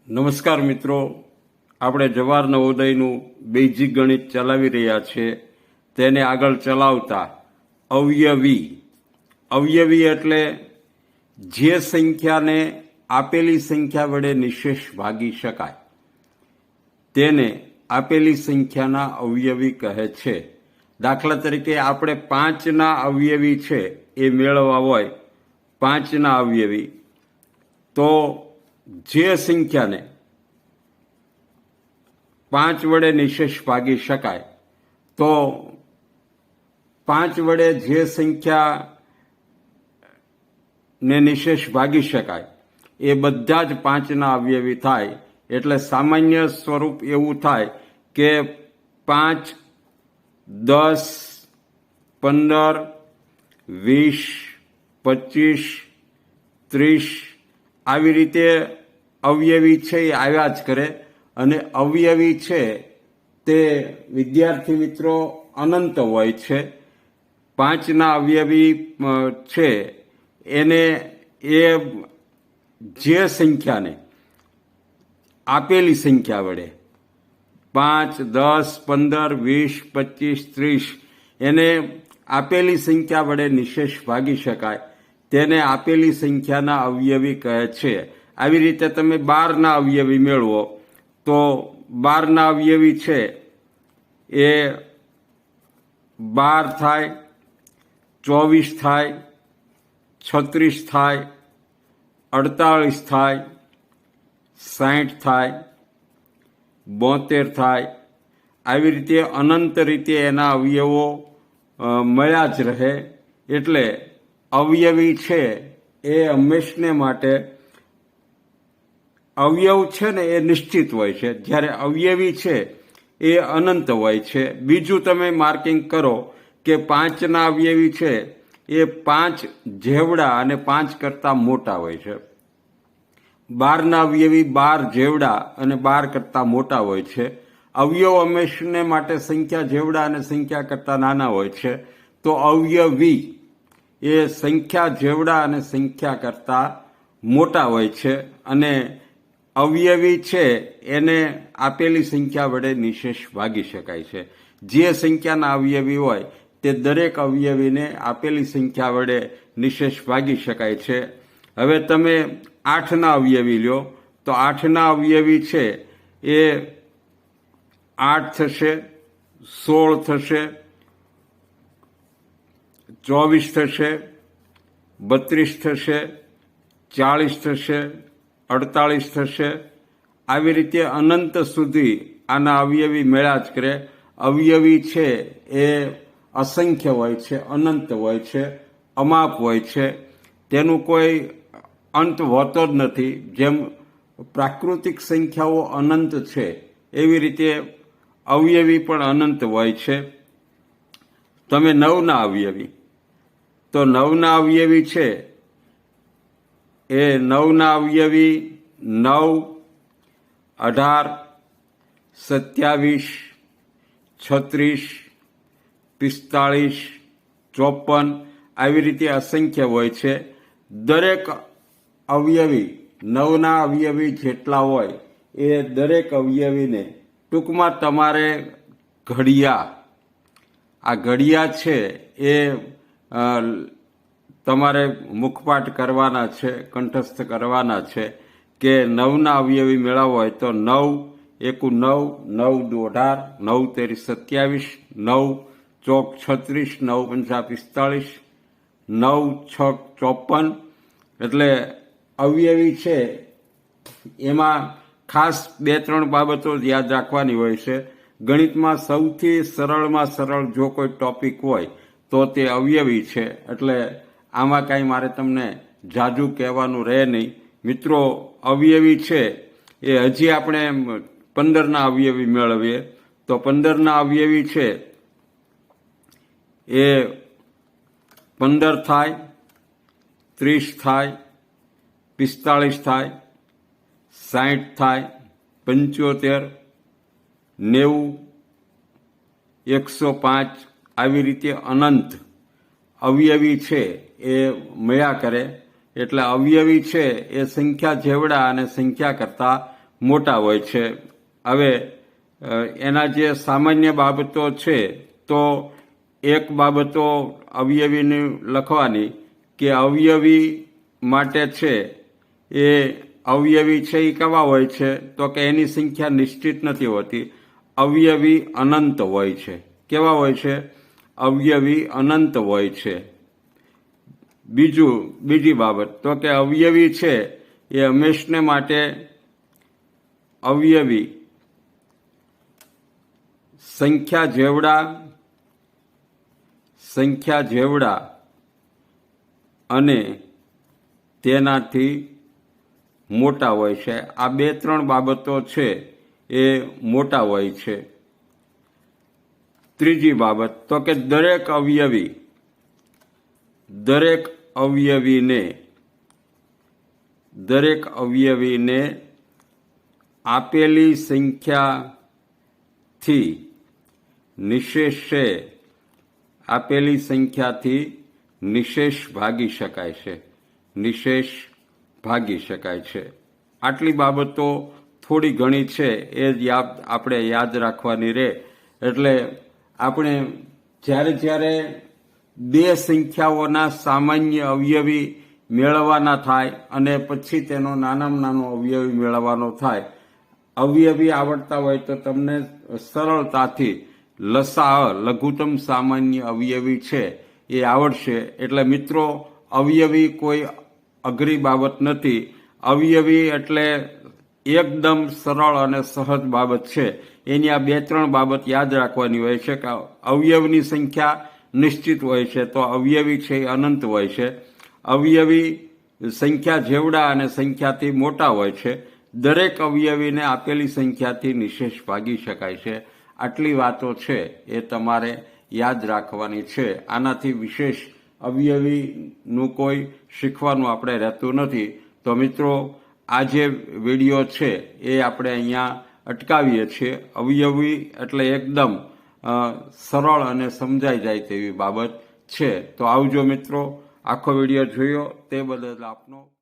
નમસ્કાર મિત્રો, આપણે જવાહર નવોદયનું બેઝિક ગણિત ચલાવી રહ્યા છીએ. તેને આગળ ચલાવતા અવયવી એટલે જે સંખ્યાને આપેલી સંખ્યા વડે નિશેષ ભાગી શકાય તેને આપેલી સંખ્યાના અવયવી કહે છે. દાખલા તરીકે આપણે 5ના અવયવી છે એ મેળવવા હોય, 5ના અવયવી, તો જે સંખ્યાને 5 વડે નિશેષ ભાગી શકાય, તો 5 વડે જે સંખ્યાને નિશેષ ભાગી શકાય એ બધા જ 5ના અવયવી થાય. એટલે સામાન્ય સ્વરૂપ એવું થાય કે 5, 10, 15, 20, 25, 30 આવી રીતે અવયવી છે એ આવ્યા જ કરે. અને અવયવી છે તે વિદ્યાર્થી મિત્રો અનંત હોય છે. 5ના અવયવી છે એને એ જે સંખ્યાને આપેલી સંખ્યા વડે 5, 10, 15, 20, 25, 30 એને આપેલી સંખ્યા વડે નિશેષ ભાગી શકાય તેને આપેલી સંખ્યાના અવયવી કહે છે. આવી રીતે તમે 12ના અવયવી મેળવો તો 12ના અવયવી છે એ 12 થાય, 24 થાય, 36 થાય, 48 થાય, 60 થાય, 72 થાય. આવી રીતે અનંત રીતે એના અવયવો મળ્યા જ રહે. એટલે અવયવી છે એ હંમેશને માટે અવયવ છે ને એ નિશ્ચિત હોય છે, જ્યારે અવયવી છે એ અનંત હોય છે. બીજું તમે માર્કિંગ કરો કે 5ના અવયવી છે એ 5 જેવડા અને 5 કરતાં મોટા હોય છે. 12ના અવયવી 12 જેવડા અને 12 કરતાં મોટા હોય છે. અવયવ હંમેશને માટે સંખ્યા જેવડા અને સંખ્યા કરતાં નાના હોય છે. તો અવયવી એ સંખ્યા જેવડા અને સંખ્યા કરતાં મોટા હોય છે. અને અવયવી છે એને આપેલી સંખ્યા વડે નિશેષ ભાગી શકાય છે. જે સંખ્યાના અવયવી હોય તે દરેક અવયવીને આપેલી સંખ્યા વડે નિશેષ ભાગી શકાય છે. હવે તમે 8ના અવયવી લ્યો તો 8ના અવયવી છે એ 8 થશે, 16 થશે, 24 થશે, 32 થશે, 40 થશે, 48 થશે. આવી રીતે અનંત સુધી આના અવયવી મેળા જ કરે. અવયવી છે એ અસંખ્ય હોય છે, અનંત હોય છે, અમાપ હોય છે. તેનું કોઈ અંત હોતો જ નથી. જેમ પ્રાકૃતિક સંખ્યાઓ અનંત છે એવી રીતે અવયવી પણ અનંત હોય છે. તમે 9ના અવયવી, તો 9ના અવયવી છે એ 9ના અવયવી 9, 18, 27, 36, 45, 54 આવી રીતે અસંખ્ય હોય છે. દરેક અવયવી 9ના અવયવી જેટલા હોય એ દરેક અવયવીને ટૂંકમાં તમારે ઘડિયા છે એ તમારે મુખપાઠ કરવાના છે, કંઠસ્થ કરવાના છે કે 9ના અવયવી મેળવવા હોય તો 9 એકુ 9, 9 દુ 18, 9 તેરી 27, 9 ચોક 36, 9 પંચા 45, 9 છક 54. એટલે અવયવી છે એમાં ખાસ 2-3 બાબતો યાદ રાખવાની હોય છે. ગણિતમાં સૌથી સરળમાં સરળ જો કોઈ ટોપિક હોય તો તે અવયવી છે. એટલે આમાં કાંઈ મારે તમને જાજુ કહેવાનું રહે નહીં. મિત્રો, અવયવી છે એ હજી આપણે 15ના અવયવી મેળવીએ તો 15ના અવયવી છે એ 15 થાય, 30 થાય, 45 થાય, 60 થાય, 75, 90, 105 આવી રીતે અનંત અવયવી છે એ મળ્યા કરે. એટલે અવયવી છે એ સંખ્યા જેવડા અને સંખ્યા કરતાં મોટા હોય છે. હવે એના જે સામાન્ય બાબતો છે તો એક બાબતો અવયવીની લખવાની કે અવયવી માટે છે એ અવયવી છે એ કેવા હોય છે તો કે એની સંખ્યા નિશ્ચિત નથી હોતી, અવયવી અનંત હોય છે. કેવા હોય છે? અવયવી અનંત હોય છે. બીજી બાબત તો કે અવયવી છે એ હંમેશને માટે અવયવી સંખ્યા જેવડા અને તેનાથી મોટા હોય છે. આ 2-3 બાબતો છે એ મોટા હોય છે. ત્રીજી બાબત તો કે દરેક અવયવીને આપેલી સંખ્યાથી નિશેષ ભાગી શકાય છે. આટલી બાબતો થોડી ઘણી છે એ આપણે યાદ રાખવાની રહે. એટલે આપણે જ્યારે 2 સંખ્યાઓના સામાન્ય અવયવી મેળવવાના થાય અને પછી તેનો નાનામાં નાનો અવયવી મેળવવાનો થાય, અવયવી આવડતા હોય તો તમને સરળતાથી લસાઅ લઘુત્તમ સામાન્ય અવયવી છે એ આવડશે. એટલે મિત્રો, અવયવી કોઈ અઘરી બાબત નથી. અવયવી એટલે એકદમ સરળ અને સહજ બાબત છે. એની આ 2-3 બાબત યાદ રાખવાની હોય છે કે અવયવની સંખ્યા નિશ્ચિત હોય છે તો અવયવી છે એ અનંત હોય છે. અવયવી સંખ્યા જેવડા અને સંખ્યાથી મોટા હોય છે. દરેક અવયવીને આપેલી સંખ્યાથી નિશેષ ભાગી શકાય છે. આટલી વાતો છે એ તમારે યાદ રાખવાની છે. આનાથી વિશેષ અવયવીનું કોઈ શીખવાનું આપણે રહેતું નથી. તો મિત્રો, આ જે વિડીયો છે એ આપણે અહીંયા અટકાવીએ છીએ. અવયવી એટલે એકદમ સરળ અને સમજાઈ જાય તેવી બાબત છે. તો આવજો મિત્રો. આખો વિડીયો જોયો તે બદલ આપનો